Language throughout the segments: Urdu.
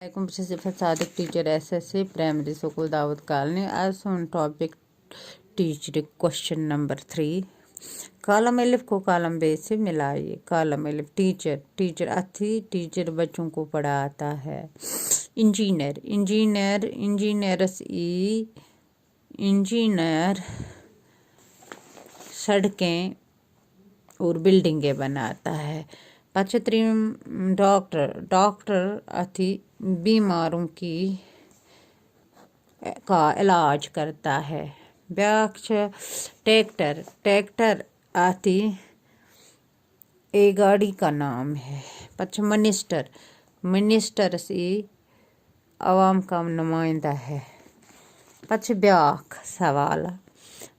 Assalamualaikum, بہٕ چھَس Sifat Sadiq teacher SSC primary school Dawood colony. آز سون topic teacher question number 3. Column الف کو کالم بے سے ملائیے. کالم الف ٹیچر. ٹیچر اتھی. ٹیچر بچوں کو پڑھاتا ہے. انجینئر. انجینئر انجینئرس ای. انجینئر سڑکیں اور بلڈنگیں بناتا ہے. پچھے تریم ڈاکٹر. ڈاکٹر اتھی بیماروں کا علاج کرتا ہے. بیاکھ چھ ٹریکٹر. ٹریکٹر اتھی ایک گاڑی کا نام ہے. پچھے منسٹر. منسٹر سی عوام کا نمائندہ ہے. پچھے بیاکھ سوال.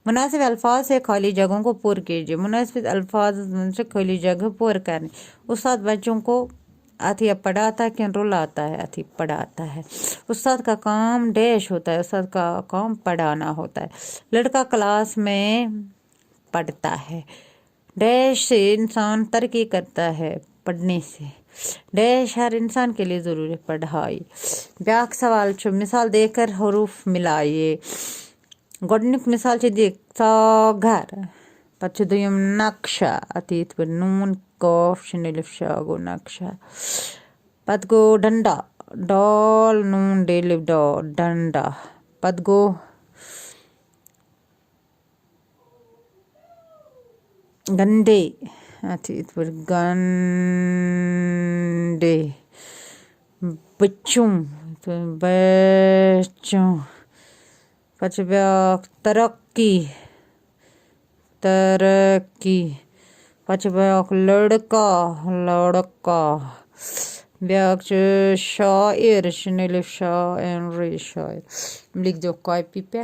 مناسب الفاظ سے خالی جگہوں کو پر کیجیے. مناسب الفاظ سے خالی جگہ پر کرنی. استاد بچوں کو اتھی پڑھاتا ہے کہ رلاتا ہے. اتھی پڑھاتا ہے. استاد کا کام ڈیش ہوتا ہے. استاد کا کام پڑھانا ہوتا ہے. لڑکا کلاس میں پڑھتا ہے. ڈیش سے انسان ترقی کرتا ہے پڑھنے سے. ڈیش ہر انسان کے لیے ضروری ہے پڑھائی. بیاکھ سوال چھو مثال دے کر حروف ملائیے. گۄڈنیُک مثال چھِ ساگر. پتہٕ چھُ دوٚیُم نقشہ. اتھی یِتھ پٲٹھۍ نوٗن قاف شِن الف شاہ گوٚو نقشہ. پتہٕ گوٚو ڈنڈا. ڈال نوٗن ڈیلِف ڈا ڈنڈا. پتہٕ گوٚو گنڈے. اتھی یِتھ پٲٹھۍ گنڈے. بچوں بچوں. پتہٕ چھُ بیاکھ ترقی. ترقی. پتہٕ چھُ بیاکھ لڑکا. لڑکا. بیاکھ چھُ شاعر. شِن الف شاعر شاعر. لکھ دو کاپی پہ.